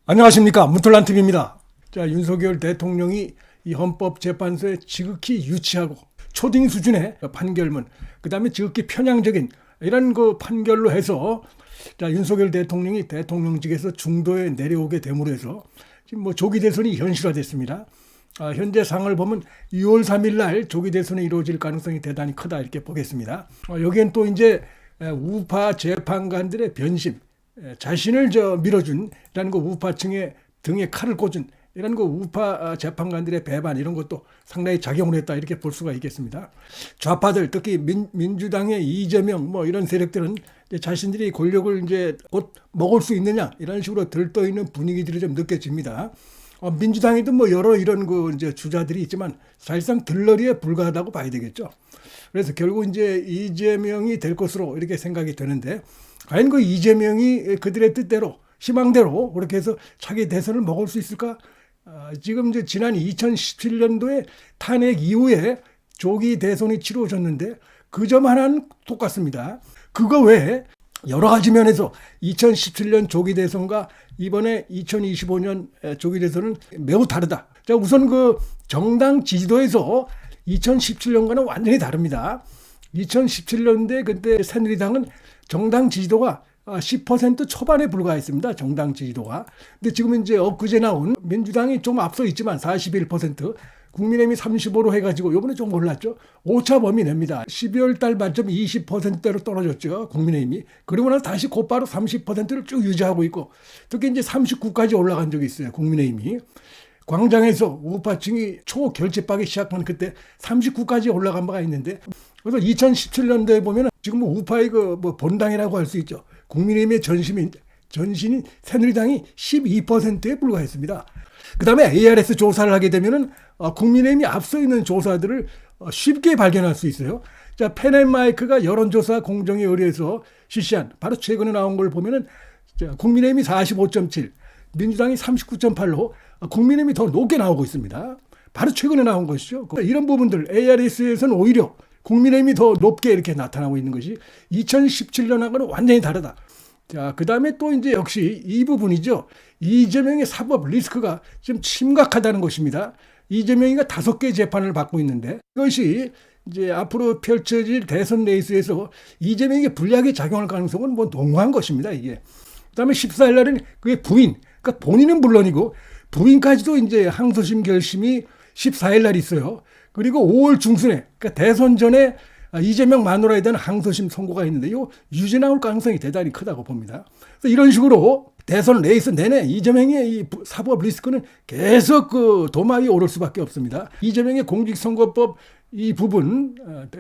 안녕하십니까, 문틀란TV입니다. 자, 윤석열 대통령이 이 헌법재판소에 지극히 유치하고 초딩 수준의 판결문, 그 다음에 지극히 편향적인 이런 그 판결로 해서 자, 윤석열 대통령이 대통령직에서 중도에 내려오게 됨으로 해서 지금 뭐 조기 대선이 현실화됐습니다. 현재 상황을 보면 2월 3일 날 조기 대선이 이루어질 가능성이 대단히 크다 이렇게 보겠습니다. 여기엔 또 이제 우파 재판관들의 변심, 자신을 밀어준 이런 거 우파층의 등에 칼을 꽂은 이런 거 우파 재판관들의 배반 이런 것도 상당히 작용을 했다 이렇게 볼 수가 있겠습니다. 좌파들 특히 민주당의 이재명 뭐 이런 세력들은 이제 자신들이 권력을 이제 곧 먹을 수 있느냐 이런 식으로 들떠 있는 분위기들이 좀 느껴집니다. 민주당에도 뭐 여러 이런 그 이제 주자들이 있지만 사실상 들러리에 불과하다고 봐야 되겠죠. 그래서 결국 이제 이재명이 될 것으로 이렇게 생각이 되는데 과연 그 이재명이 그들의 뜻대로 희망대로 그렇게 해서 차기 대선을 먹을 수 있을까? 지금 이제 지난 2017년도에 탄핵 이후에 조기 대선이 치러졌는데 그 점 하나는 똑같습니다. 그거 외에 여러 가지 면에서 2017년 조기 대선과 이번에 2025년 조기 대선은 매우 다르다. 자, 우선 그 정당 지지도에서 2017년과는 완전히 다릅니다. 2017년대 그때 새누리당은 정당 지지도가 10% 초반에 불과했습니다. 정당 지지도가. 근데 지금 이제 엊그제 나온 민주당이 좀 앞서 있지만 41%, 국민의힘이 35로 해가지고 이번에 좀 올랐죠. 오차 범위 냅니다. 12월 달 만점 20%대로 떨어졌죠. 국민의힘이. 그리고 나서 다시 곧바로 30%를 쭉 유지하고 있고 특히 이제 39까지 올라간 적이 있어요. 국민의힘이. 광장에서 우파층이 초결집하기 시작한 그때 39까지 올라간 바가 있는데 그래서 2017년도에 보면 지금 뭐 우파의 그 뭐 본당이라고 할 수 있죠. 국민의힘의 전신인 새누리당이 12%에 불과했습니다. 그 다음에 ARS 조사를 하게 되면은 국민의힘이 앞서 있는 조사들을 쉽게 발견할 수 있어요. 자, 펜앤마이크가 여론조사 공정에 의뢰해서 실시한 바로 최근에 나온 걸 보면은 국민의힘이 45.7, 민주당이 39.8로 국민의힘이 더 높게 나오고 있습니다. 바로 최근에 나온 것이죠. 이런 부분들 ARS에서는 오히려 국민의힘이 더 높게 이렇게 나타나고 있는 것이 2017년하고는 완전히 다르다. 자, 그 다음에 또 이제 역시 이 부분이죠. 이재명의 사법 리스크가 지금 심각하다는 것입니다. 이재명이가 5개 재판을 받고 있는데 이것이 이제 앞으로 펼쳐질 대선 레이스에서 이재명에게 불리하게 작용할 가능성은 뭐 농후한 것입니다. 이게. 그 다음에 14일 날은 그의 부인, 그러니까 본인은 물론이고 부인까지도 이제 항소심 결심이 14일 날 있어요. 그리고 5월 중순에, 그러니까 대선 전에 이재명 마누라에 대한 항소심 선고가 있는데 이 유죄 나올 가능성이 대단히 크다고 봅니다. 그래서 이런 식으로 대선 레이스 내내 이재명의 이 사법 리스크는 계속 그 도마 위에 오를 수밖에 없습니다. 이재명의 공직선거법 이 부분,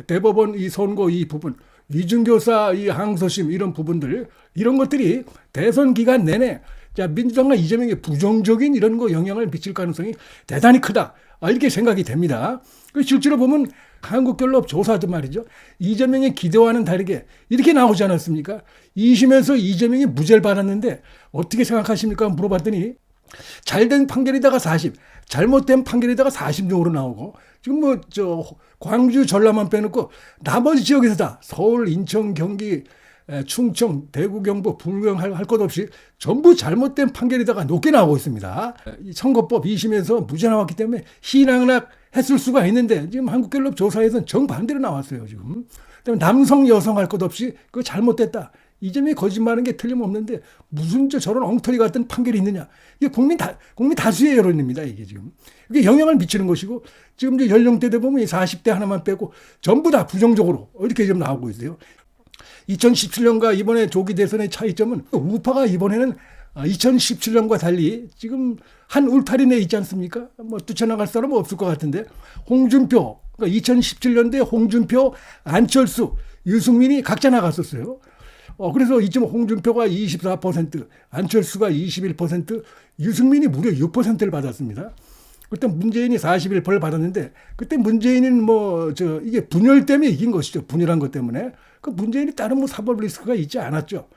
대법원 이 선고 이 부분, 위중교사 이 항소심 이런 부분들 이런 것들이 대선 기간 내내 자, 민주당과 이재명의 부정적인 이런 거 영향을 미칠 가능성이 대단히 크다. 이렇게 생각이 됩니다. 실제로 보면 한국갤럽 조사도 말이죠. 이재명의 기대와는 다르게 이렇게 나오지 않았습니까? 2심에서 이재명이 무죄를 받았는데 어떻게 생각하십니까? 물어봤더니 잘된 판결에다가 40, 잘못된 판결에다가 40정으로 나오고 지금 뭐 광주 전라만 빼놓고 나머지 지역에서 다 서울, 인천, 경기, 충청, 대구, 경북, 불경 할 것 없이 전부 잘못된 판결에다가 높게 나오고 있습니다. 선거법 2심에서 무죄 나왔기 때문에 희낙낙 했을 수가 있는데 지금 한국갤럽 조사에서는 정반대로 나왔어요. 지금. 그다음에 남성, 여성 할 것 없이 그거 잘못됐다. 이재명이 거짓말하는 게 틀림없는데 무슨 저런 엉터리 같은 판결이 있느냐. 이게 국민 다수의 여론입니다. 이게 지금. 이게 영향을 미치는 것이고 지금 이제 연령대대 보면 40대 하나만 빼고 전부 다 부정적으로 이렇게 좀 나오고 있어요. 2017년과 이번에 조기 대선의 차이점은 우파가 이번에는 2017년과 달리 지금 한 울타리 내에 있지 않습니까? 뭐 뛰쳐나갈 사람은 없을 것 같은데 홍준표, 그러니까 2017년도에 홍준표, 안철수, 유승민이 각자 나갔었어요. 그래서 이쯤 홍준표가 24%, 안철수가 21%, 유승민이 무려 6%를 받았습니다. 그때 문재인이 41%를 받았는데 그때 문재인은 이게 분열 때문에 이긴 것이죠. 분열한 것 때문에. 그 문재인이 다른 뭐 사법 리스크가 있지 않았죠.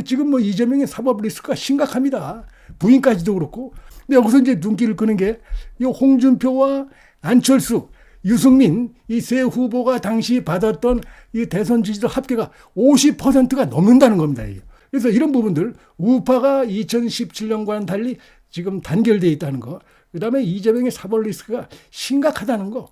지금 뭐 이재명의 사법 리스크가 심각합니다. 부인까지도 그렇고. 근데 여기서 이제 눈길을 끄는 게 이 홍준표와 안철수, 유승민 이 세 후보가 당시 받았던 이 대선 지지도 합계가 50%가 넘는다는 겁니다. 그래서 이런 부분들 우파가 2017년과는 달리 지금 단결돼 있다는 거, 그다음에 이재명의 사법 리스크가 심각하다는 거,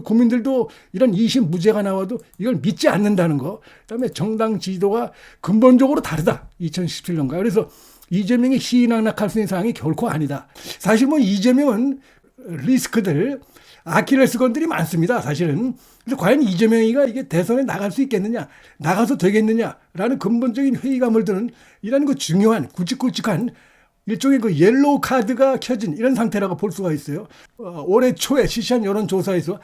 국민들도 이런 2심 무죄가 나와도 이걸 믿지 않는다는 거, 그다음에 정당 지지도가 근본적으로 다르다 2017년과. 그래서 이재명이 희낙낙할 수 있는 상황이 결코 아니다. 사실 뭐 이재명은 리스크들, 아킬레스건들이 많습니다. 사실은. 그래서 과연 이재명이가 이게 대선에 나갈 수 있겠느냐, 나가서 되겠느냐라는 근본적인 회의감을 드는 이런 그 중요한 굵직굵직한 일종의 그 옐로우 카드가 켜진 이런 상태라고 볼 수가 있어요. 올해 초에 실시한 여론조사에서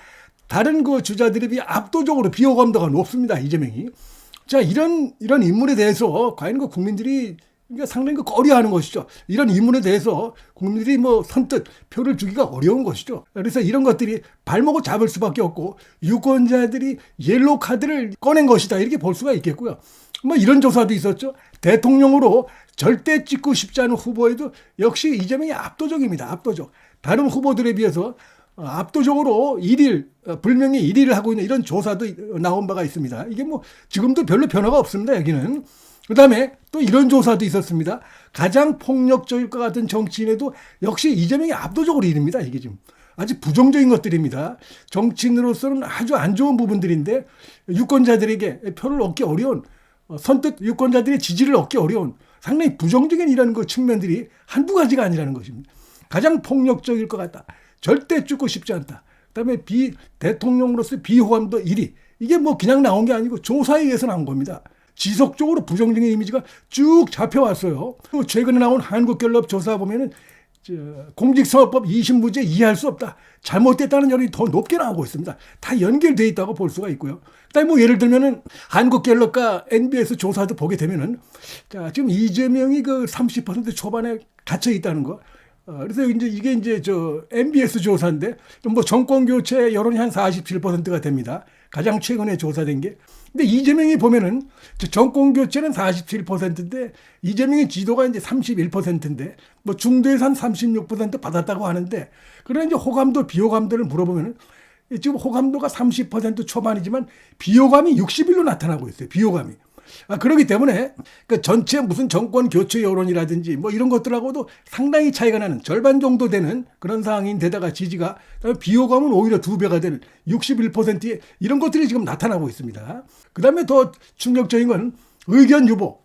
다른 그 주자들에 비해 압도적으로 비호감도가 높습니다. 이재명이. 자, 이런 인물에 대해서 과연 그 국민들이 그러니까 상당히 그 꺼려하는 것이죠. 이런 인물에 대해서 국민들이 뭐 선뜻 표를 주기가 어려운 것이죠. 그래서 이런 것들이 발목을 잡을 수밖에 없고 유권자들이 옐로우 카드를 꺼낸 것이다 이렇게 볼 수가 있겠고요. 뭐 이런 조사도 있었죠. 대통령으로 절대 찍고 싶지 않은 후보에도 역시 이재명이 압도적입니다. 압도적. 다른 후보들에 비해서 압도적으로 1위, 불명예 1위를 하고 있는 이런 조사도 나온 바가 있습니다. 이게 뭐 지금도 별로 변화가 없습니다. 여기는. 그 다음에 또 이런 조사도 있었습니다. 가장 폭력적일 것 같은 정치인에도 역시 이재명이 압도적으로 1위입니다. 이게 지금 아주 부정적인 것들입니다. 정치인으로서는 아주 안 좋은 부분들인데 유권자들에게 표를 얻기 어려운, 선뜻 유권자들의 지지를 얻기 어려운 상당히 부정적인 이런 그 측면들이 한두 가지가 아니라는 것입니다. 가장 폭력적일 것 같다. 절대 죽고 싶지 않다. 그다음에 대통령으로서 비호감도 1위. 이게 뭐 그냥 나온 게 아니고 조사에 의해서 나온 겁니다. 지속적으로 부정적인 이미지가 쭉 잡혀왔어요. 최근에 나온 한국갤럽 조사 보면은 공직선거법 2심 무죄 이해할 수 없다. 잘못됐다는 여론이 더 높게 나오고 있습니다. 다 연결돼 있다고 볼 수가 있고요. 그다음에 뭐 예를 들면은 한국갤럽과 NBS 조사도 보게 되면은 자, 지금 이재명이 그 30% 초반에 갇혀 있다는 거. 그래서 이게 이제 MBS 조사인데 뭐 정권 교체 여론이 한 47%가 됩니다. 가장 최근에 조사된 게. 근데 이재명이 보면은 정권 교체는 47%인데 이재명의 지도가 이제 31%인데 뭐 중도에서 한 36% 받았다고 하는데 그런 이제 호감도 비호감도를 물어보면은 지금 호감도가 30% 초반이지만 비호감이 60일로 나타나고 있어요. 비호감이. 그렇기 때문에 그 전체 무슨 정권 교체 여론이라든지 뭐 이런 것들하고도 상당히 차이가 나는 절반 정도 되는 그런 상황인데다가 지지가 비호감은 오히려 2배가 되는 61%의 이런 것들이 지금 나타나고 있습니다. 그 다음에 더 충격적인 건 의견 유보.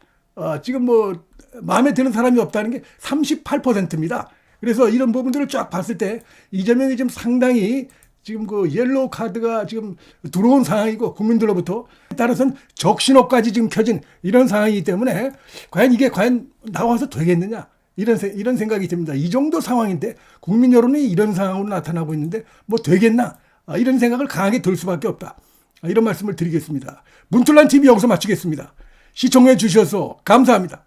지금 뭐 마음에 드는 사람이 없다는 게 38%입니다. 그래서 이런 부분들을 쫙 봤을 때 이재명이 지금 상당히 지금 그 옐로우 카드가 지금 들어온 상황이고 국민들로부터 따라서는 적신호까지 지금 켜진 이런 상황이기 때문에 과연 이게 과연 나와서 되겠느냐 이런 생각이 듭니다. 이 정도 상황인데 국민 여론이 이런 상황으로 나타나고 있는데 뭐 되겠나 이런 생각을 강하게 들 수밖에 없다. 이런 말씀을 드리겠습니다. 문틀란 TV 여기서 마치겠습니다. 시청해 주셔서 감사합니다.